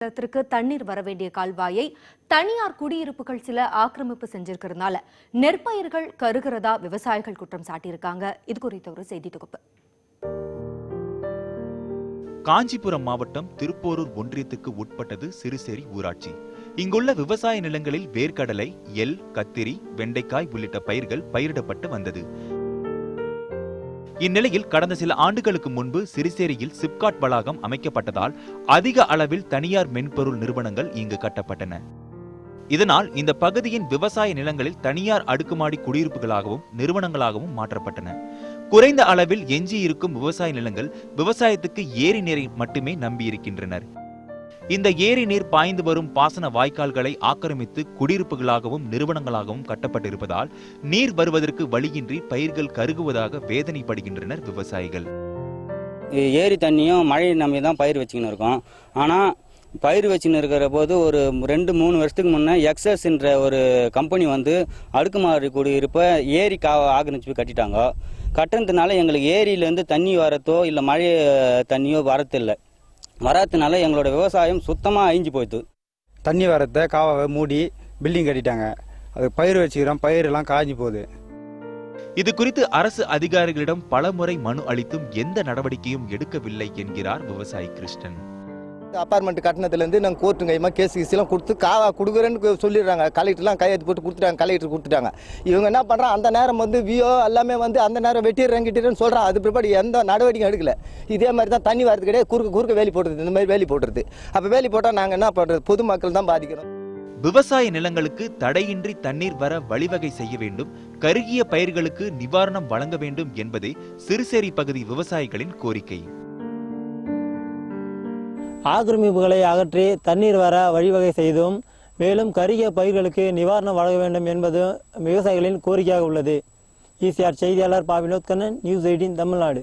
நிலத்திற்கு தண்ணீர் வர வேண்டிய கால்வாயை தனியார் குடியிருப்புகள் சில ஆக்கிரமிப்பு செஞ்சிருக்கிறதுனால நெற்பயிர்கள் கருகிறதா விவசாயிகள் குற்றம் சாட்டியிருக்காங்க. இது குறித்த ஒரு செய்தி தொகுப்பு. காஞ்சிபுரம் மாவட்டம் திருப்போரூர் ஒன்றியத்துக்கு உட்பட்டது சிறுசேரி ஊராட்சி. இங்குள்ள விவசாய நிலங்களில் வேர்க்கடலை, எள், கத்திரி, வெண்டைக்காய் உள்ளிட்ட பயிர்கள் பயிரிடப்பட்டு வந்தது. இந்நிலையில் கடந்த சில ஆண்டுகளுக்கு முன்பு சிறுசேரியில் சிப்காட் வளாகம் அமைக்கப்பட்டதால் அதிக அளவில் தனியார் மென்பொருள் நிறுவனங்கள் இங்கு கட்டப்பட்டன. இதனால் இந்த பகுதியின் விவசாய நிலங்களில் தனியார் அடுக்குமாடி குடியிருப்புகளாகவும் நிறுவனங்களாகவும் மாற்றப்பட்டன. குறைந்த அளவில் எஞ்சியிருக்கும் விவசாய நிலங்கள் விவசாயத்துக்கு ஏரி நீரை மட்டுமே நம்பியிருக்கின்றனர். இந்த ஏரி நீர் பாய்ந்து வரும் பாசன வாய்க்கால்களை ஆக்கிரமித்து குடியிருப்புகளாகவும் நிறுவனங்களாகவும் கட்டப்பட்டிருப்பதால் நீர் வருவதற்கு வழியின்றி பயிர்கள் கருகுவதாக வேதனைப்படுகின்றனர் விவசாயிகள். ஏரி தண்ணியும் மழை நம்பி தான் பயிர் வச்சுக்கின்னு இருக்கோம். ஆனால் பயிர் வச்சுன்னு இருக்கிற போது ஒரு 2-3 வருஷத்துக்கு முன்னே எக்ஸஸ்ன்ற ஒரு கம்பெனி வந்து அடுக்குமாடி குடியிருப்பை ஏரி ஆக்கிரமிச்சு கட்டிட்டாங்க. கட்டுறதுனால எங்களுக்கு ஏரியிலேருந்து தண்ணி வரத்தோ இல்லை மழை தண்ணியோ வரத்தில்லை. வராதனால எங்களோட விவசாயம் சுத்தமாக அழிஞ்சு போயிடுது. தண்ணி வரத்தை காவாவை மூடி பில்டிங் கட்டிட்டாங்க. அது பயிர் வச்சுக்கிறோம், பயிரெல்லாம் காய்ஞ்சி போகுது. இது குறித்து அரசு அதிகாரிகளிடம் பலமுறை மனு அளித்தும் எந்த நடவடிக்கையும் எடுக்கவில்லை என்கிறார் விவசாயி கிருஷ்ணன். அப்பார்ட்மெண்ட் கட்டினதுலேருந்து நாங்கள் கோர்ட்டு கையமாக கேஸ்லாம் கொடுத்து காவா கொடுக்குறேன்னு சொல்லிடுறாங்க. கலெக்டர்லாம் கையெழுத்து போட்டு கொடுத்துட்டாங்க, கலெக்டர் கொடுத்துட்டாங்க. இவங்க என்ன பண்ணுறாங்க, அந்த நேரம் வந்து விஓ எல்லாமே வந்து அந்த நேரம் வெட்டிடுறேன்னு சொல்கிறாங்க. அது பிற்பாடு எந்த நடவடிக்கை எடுக்கல. இதே மாதிரி தான் தண்ணி வரது கிடையாது, குறுக்க வேலி போடுறது, இந்த மாதிரி வேலி போடுறது. அப்போ வேலி போட்டால் நாங்கள் என்ன பண்ணுறது, பொதுமக்கள் தான் பாதிக்கிறோம். விவசாய நிலங்களுக்கு தடையின்றி தண்ணீர் வர வழிவகை செய்ய வேண்டும், கருகிய பயிர்களுக்கு நிவாரணம் வழங்க வேண்டும் என்பதே சிறுசேரி பகுதி விவசாயிகளின் கோரிக்கை. ஆக்கிரமிப்புகளை அகற்றி தண்ணீர் வர வழிவகை செய்தும் மேலும் கருகிய பயிர்களுக்கு நிவாரணம் வழங்க வேண்டும் என்பது விவசாயிகளின் கோரிக்கையாக உள்ளது. ஈசிஆர் செய்தியாளர் பா. வினோத் கண்ணன், நியூஸ் 18 தமிழ்நாடு.